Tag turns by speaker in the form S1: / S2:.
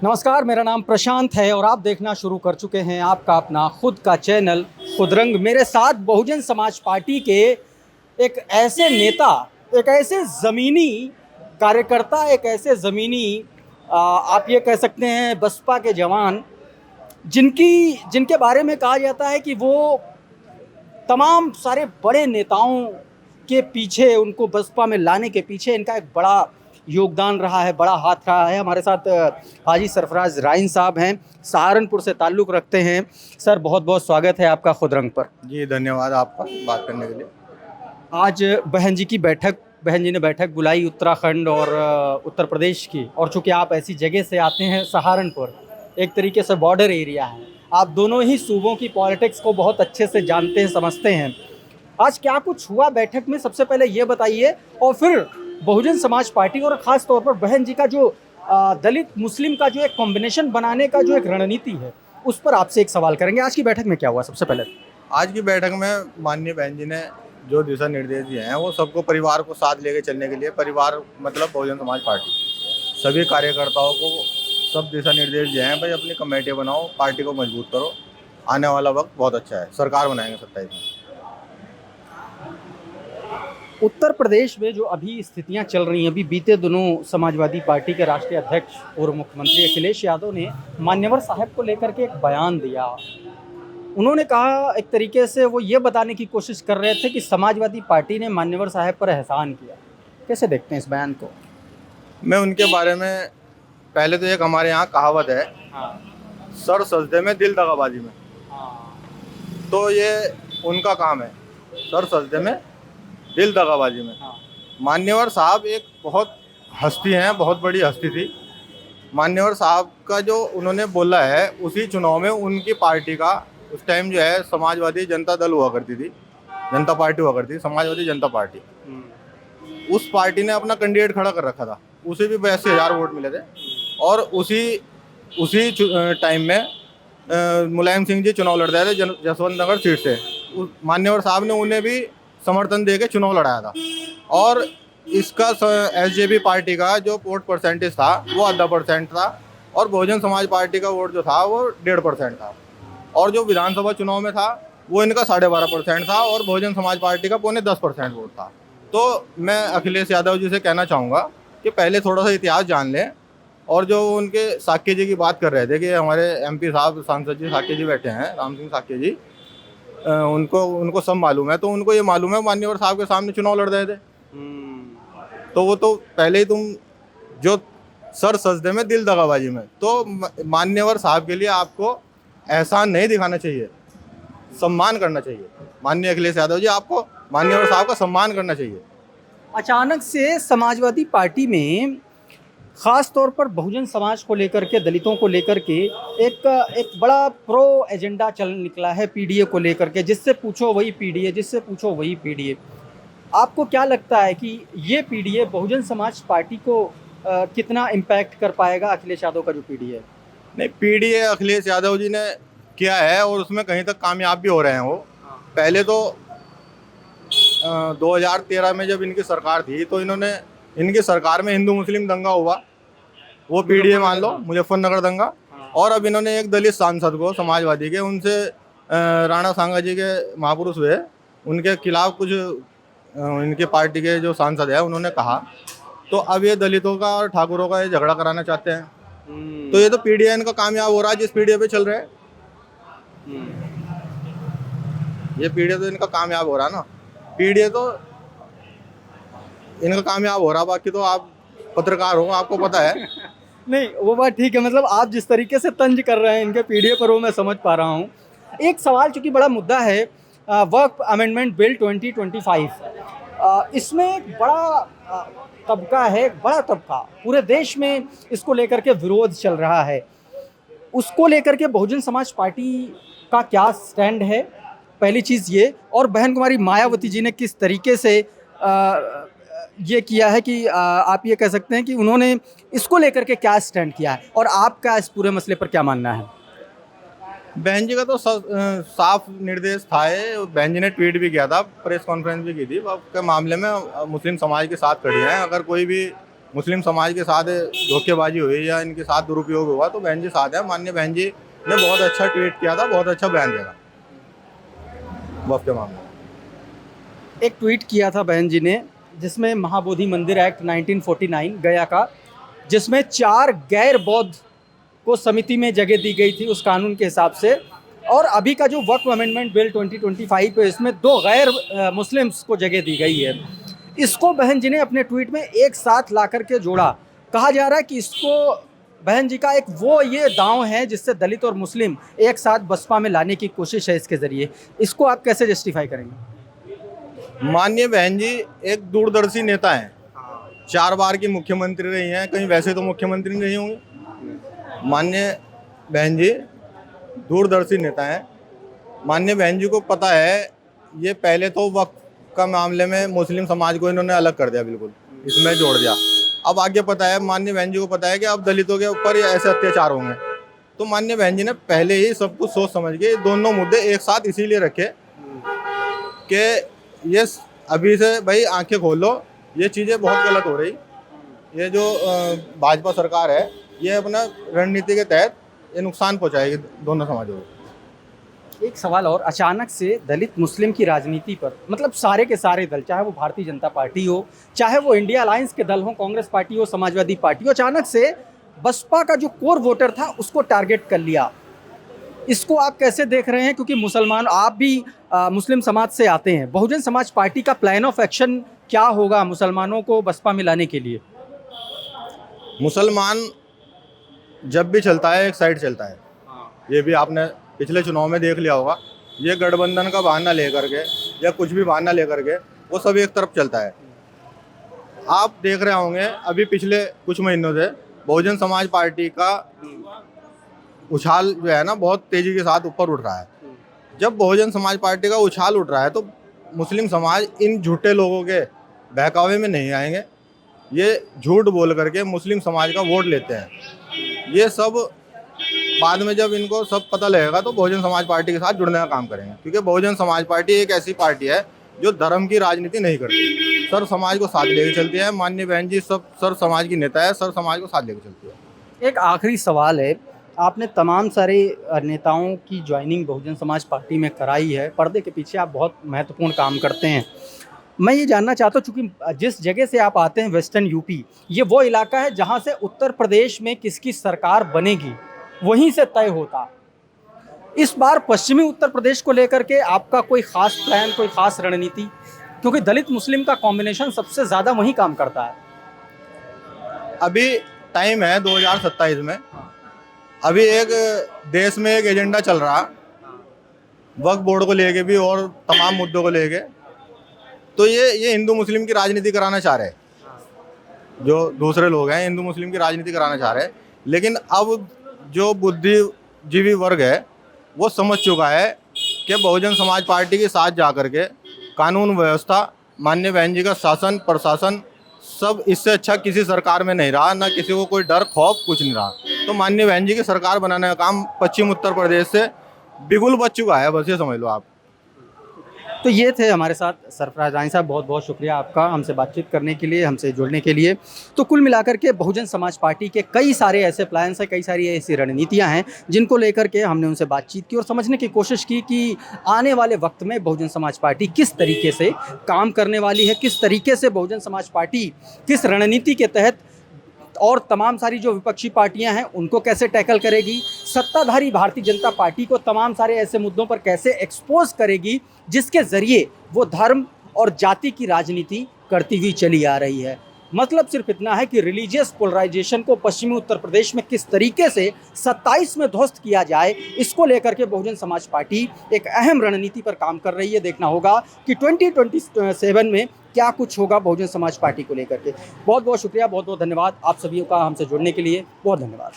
S1: नमस्कार, मेरा नाम प्रशांत है और आप देखना शुरू कर चुके हैं आपका अपना खुद का चैनल खुदरंग। मेरे साथ बहुजन समाज पार्टी के एक ऐसे नेता, एक ऐसे ज़मीनी कार्यकर्ता, एक ऐसे ज़मीनी आप ये कह सकते हैं बसपा के जवान, जिनके बारे में कहा जाता है कि वो तमाम सारे बड़े नेताओं के पीछे, उनको बसपा में लाने के पीछे इनका एक बड़ा योगदान रहा है, बड़ा हाथ रहा है। हमारे साथ हाजी सरफराज राइन साहब हैं, सहारनपुर से ताल्लुक़ रखते हैं। सर, बहुत बहुत स्वागत है आपका खुदरंग पर।
S2: जी धन्यवाद आपका बात करने के लिए।
S1: आज बहन जी ने बैठक बुलाई उत्तराखंड और उत्तर प्रदेश की, और चूँकि आप ऐसी जगह से आते हैं, सहारनपुर एक तरीके से बॉर्डर एरिया है, आप दोनों ही सूबों की पॉलिटिक्स को बहुत अच्छे से जानते हैं, समझते हैं। आज क्या कुछ हुआ बैठक में, सबसे पहले ये बताइए, और फिर बहुजन समाज पार्टी और ख़ास तौर पर बहन जी का जो दलित मुस्लिम का जो एक कॉम्बिनेशन बनाने का जो एक रणनीति है, उस पर आपसे एक सवाल करेंगे। आज की बैठक में क्या हुआ सबसे पहले?
S2: आज की बैठक में माननीय बहन जी ने जो दिशा निर्देश दिए हैं वो सबको परिवार को साथ लेके चलने के लिए, परिवार मतलब बहुजन समाज पार्टी सभी कार्यकर्ताओं को सब दिशा निर्देश दिए हैं। भाई अपनी कमेटी बनाओ, पार्टी को मजबूत करो, आने वाला वक्त बहुत अच्छा है, सरकार बनाएंगे 27 में।
S1: उत्तर प्रदेश में जो अभी स्थितियां चल रही हैं, अभी बीते दिनों समाजवादी पार्टी के राष्ट्रीय अध्यक्ष और मुख्यमंत्री अखिलेश यादव ने मान्यवर साहब को लेकर के एक बयान दिया। उन्होंने कहा, एक तरीके से वो ये बताने की कोशिश कर रहे थे कि समाजवादी पार्टी ने मान्यवर साहब पर एहसान किया। कैसे देखते हैं इस बयान को?
S2: मैं उनके बारे में पहले तो एक हमारे यहाँ कहावत है, सर सजदे में दिल दगाबाजी में। तो ये उनका काम है, सर सजदे में दिल दगाबाजी में। मान्यवर साहब एक बहुत हस्ती हैं, बहुत बड़ी हस्ती थी। मान्यवर साहब का जो उन्होंने बोला है, उसी चुनाव में उनकी पार्टी का उस टाइम जो है समाजवादी जनता दल हुआ करती थी, जनता पार्टी हुआ करती थी, समाजवादी जनता पार्टी। उस पार्टी ने अपना कैंडिडेट खड़ा कर रखा था, उसे भी 82,000 वोट मिले थे। और उसी टाइम में मुलायम सिंह जी चुनाव लड़ रहे थे जसवंत नगर सीट से। मान्यवर साहब ने उन्हें भी समर्थन दे के चुनाव लड़ाया था। और इसका एसजेपी पार्टी का जो वोट परसेंटेज था वो 0.5% था, और बहुजन समाज पार्टी का वोट जो था वो 1.5% था। और जो विधानसभा चुनाव में था वो इनका 12.5% था, और बहुजन समाज पार्टी का 0.10% वोट था। तो मैं अखिलेश यादव जी से कहना चाहूँगा कि पहले थोड़ा सा इतिहास जान लें। और जो उनके साक्य जी की बात कर रहे थे कि हमारे एमपी साहब सांसद जी साक्य जी बैठे हैं, राम सिंह साक्य जी, उनको सब मालूम है। तो उनको ये मालूम है मान्यवर साहब के सामने चुनाव लड़ रहे थे। तो वो तो पहले ही तुम जो सर सजदे में दिल दगाबाजी में, तो मान्यवर साहब के लिए आपको एहसान नहीं दिखाना चाहिए, सम्मान करना चाहिए। माननीय अखिलेश यादव जी, आपको मान्यवर साहब का सम्मान करना चाहिए।
S1: अचानक से समाजवादी पार्टी में ख़ास तौर पर बहुजन समाज को लेकर के, दलितों को लेकर के एक बड़ा प्रो एजेंडा चल निकला है पीडीए को लेकर के। जिससे पूछो वही पीडीए, जिससे पूछो वही पीडीए। आपको क्या लगता है कि ये पीडीए बहुजन समाज पार्टी को कितना इम्पैक्ट कर पाएगा, अखिलेश यादव का जो पीडीए है?
S2: नहीं, पीडीए अखिलेश यादव जी ने किया है और उसमें कहीं तक कामयाब भी हो रहे हैं वो। पहले तो 2013 में जब इनकी सरकार थी तो इनकी सरकार में हिंदू मुस्लिम दंगा हुआ, वो पीडीए मान लो, मुजफ्फरनगर दंगा। और अब इन्होंने एक दलित सांसद को, समाजवादी के, उनसे राणा सांगा जी के महापुरुष हुए, उनके खिलाफ कुछ इनके पार्टी के जो सांसद है उन्होंने कहा। तो अब ये दलितों का और ठाकुरों का ये झगड़ा कराना चाहते हैं। तो ये तो पीडीए इनका कामयाब हो रहा है, जिस पीडीए पे चल रहे हैं। ये पीडीए तो इनका कामयाब हो रहा है ना, पीडीए तो इनका कामयाब हो रहा। बाकी तो आप पत्रकार हो, आपको पता है।
S1: नहीं, वो बात ठीक है, मतलब आप जिस तरीके से तंज कर रहे हैं इनके पीडीए पर, वो मैं समझ पा रहा हूँ। एक सवाल चूँकि बड़ा मुद्दा है, वर्क अमेंडमेंट बिल 2025, इसमें एक बड़ा तबका है, एक बड़ा तबका पूरे देश में इसको लेकर के विरोध चल रहा है। उसको लेकर के बहुजन समाज पार्टी का क्या स्टैंड है, पहली चीज़ ये। और बहन कुमारी मायावती जी ने किस तरीके से ये किया है कि आप ये कह सकते हैं कि उन्होंने इसको लेकर के क्या स्टैंड किया है, और आपका इस पूरे मसले पर क्या मानना है?
S2: बहन जी का तो साफ निर्देश था। बहन जी ने ट्वीट भी किया था, प्रेस कॉन्फ्रेंस भी की थी। के मामले में मुस्लिम समाज के साथ खड़ी हैं। अगर कोई भी मुस्लिम समाज के साथ धोखेबाजी हुई या इनके साथ दुरुपयोग हुआ तो बहन जी साथ है। माननीय बहन जी ने बहुत अच्छा ट्वीट किया था, बहुत अच्छा बयान दिया था वक्फ के मामले में।
S1: एक ट्वीट किया था बहन जी ने जिसमें महाबोधि मंदिर एक्ट 1949 गया का, जिसमें 4 गैर बौद्ध को समिति में जगह दी गई थी उस कानून के हिसाब से, और अभी का जो वक्फ अमेंडमेंट बिल 2025 है इसमें 2 गैर मुस्लिम्स को जगह दी गई है। इसको बहन जी ने अपने ट्वीट में एक साथ ला करके जोड़ा। कहा जा रहा है कि इसको बहन जी का एक वो ये दांव है जिससे दलित और मुस्लिम एक साथ बसपा में लाने की कोशिश है इसके ज़रिए। इसको आप कैसे जस्टिफाई करेंगे?
S2: माननीय बहन जी एक दूरदर्शी नेता हैं, 4 बार की मुख्यमंत्री रही हैं, कहीं वैसे तो मुख्यमंत्री नहीं होंगे। माननीय बहन जी दूरदर्शी नेता हैं। माननीय बहन जी को पता है, ये पहले तो वक्फ का मामले में मुस्लिम समाज को इन्होंने अलग कर दिया, बिल्कुल इसमें जोड़ दिया। अब आगे पता है, माननीय बहन जी को पता है कि अब दलितों के ऊपर ऐसे अत्याचार होंगे, तो माननीय बहन जी ने पहले ही सब कुछ सोच समझ के दोनों मुद्दे एक साथ इसीलिए रखे कि ये अभी से भाई आंखें खोल लो, ये चीज़ें बहुत गलत हो रही। ये जो भाजपा सरकार है ये अपना रणनीति के तहत ये नुकसान पहुंचाएगी दोनों समाजों को।
S1: एक सवाल और, अचानक से दलित मुस्लिम की राजनीति पर, मतलब सारे के सारे दल, चाहे वो भारतीय जनता पार्टी हो, चाहे वो इंडिया अलायंस के दल हो, कांग्रेस पार्टी हो, समाजवादी पार्टी हो, अचानक से बसपा का जो कोर वोटर था उसको टारगेट कर लिया। इसको आप कैसे देख रहे हैं? क्योंकि मुसलमान, आप भी मुस्लिम समाज से आते हैं, बहुजन समाज पार्टी का प्लान ऑफ एक्शन क्या होगा मुसलमानों को बसपा में लाने के लिए?
S2: मुसलमान जब भी चलता है एक साइड चलता है। ये भी आपने पिछले चुनाव में देख लिया होगा। ये गठबंधन का बहाना लेकर के या कुछ भी बहाना लेकर के वो सब एक तरफ चलता है। आप देख रहे होंगे अभी पिछले कुछ महीनों से बहुजन समाज पार्टी का उछाल जो है ना बहुत तेजी के साथ ऊपर उठ रहा है। जब बहुजन समाज पार्टी का उछाल उठ रहा है तो मुस्लिम समाज इन झूठे लोगों के बहकावे में नहीं आएंगे। ये झूठ बोल करके मुस्लिम समाज का वोट लेते हैं। ये सब बाद में जब इनको सब पता लगेगा तो बहुजन समाज पार्टी के साथ जुड़ने का काम करेंगे, क्योंकि बहुजन समाज पार्टी एक ऐसी पार्टी है जो धर्म की राजनीति नहीं करती, सर्व समाज को साथ लेके चलती है। माननीय बहन जी सब सर्व समाज की नेता है, सर्व समाज को साथ लेके चलती है।
S1: एक आखिरी सवाल है, आपने तमाम सारे नेताओं की ज्वाइनिंग बहुजन समाज पार्टी में कराई है, पर्दे के पीछे आप बहुत महत्वपूर्ण काम करते हैं। मैं ये जानना चाहता हूँ, चूँकि जिस जगह से आप आते हैं वेस्टर्न यूपी, ये वो इलाका है जहाँ से उत्तर प्रदेश में किसकी सरकार बनेगी वहीं से तय होता। इस बार पश्चिमी उत्तर प्रदेश को लेकर के आपका कोई खास प्लान, कोई खास रणनीति? क्योंकि दलित मुस्लिम का कॉम्बिनेशन सबसे ज़्यादा वहीं काम करता है।
S2: अभी टाइम है 2027 में, अभी एक देश में एक एजेंडा चल रहा वक्फ बोर्ड को लेके भी और तमाम मुद्दों को लेके, तो ये हिंदू मुस्लिम की राजनीति कराना चाह रहे हैं। जो दूसरे लोग हैं हिंदू मुस्लिम की राजनीति कराना चाह रहे हैं, लेकिन अब जो बुद्धिजीवी वर्ग है वो समझ चुका है कि बहुजन समाज पार्टी के साथ जाकर के कानून व्यवस्था, माननीय बहन जी का शासन प्रशासन सब इससे अच्छा किसी सरकार में नहीं रहा, ना किसी को कोई डर खौफ कुछ नहीं रहा। तो माननीय बहन जी की सरकार बनाने का काम पश्चिम उत्तर प्रदेश से बिगुल बच चुका है, बस ये समझ लो आप।
S1: तो ये थे हमारे साथ सरफराज रानी साहब, बहुत बहुत शुक्रिया आपका हमसे बातचीत करने के लिए, हमसे जुड़ने के लिए। तो कुल मिलाकर के बहुजन समाज पार्टी के कई सारे ऐसे प्लान्स हैं, कई सारी ऐसी रणनीतियां हैं जिनको लेकर के हमने उनसे बातचीत की और समझने की कोशिश की कि आने वाले वक्त में बहुजन समाज पार्टी किस तरीके से काम करने वाली है, किस तरीके से बहुजन समाज पार्टी किस रणनीति के तहत और तमाम सारी जो विपक्षी पार्टियां हैं उनको कैसे टैकल करेगी, सत्ताधारी भारतीय जनता पार्टी को तमाम सारे ऐसे मुद्दों पर कैसे एक्सपोज करेगी जिसके ज़रिए वो धर्म और जाति की राजनीति करती हुई चली आ रही है। मतलब सिर्फ इतना है कि रिलीजियस पोलराइजेशन को पश्चिमी उत्तर प्रदेश में किस तरीके से 27 में ध्वस्त किया जाए, इसको लेकर के बहुजन समाज पार्टी एक अहम रणनीति पर काम कर रही है। देखना होगा कि 2027 में क्या कुछ होगा बहुजन समाज पार्टी को लेकर के। बहुत बहुत शुक्रिया, बहुत बहुत धन्यवाद आप सभी का हमसे जुड़ने के लिए। बहुत धन्यवाद।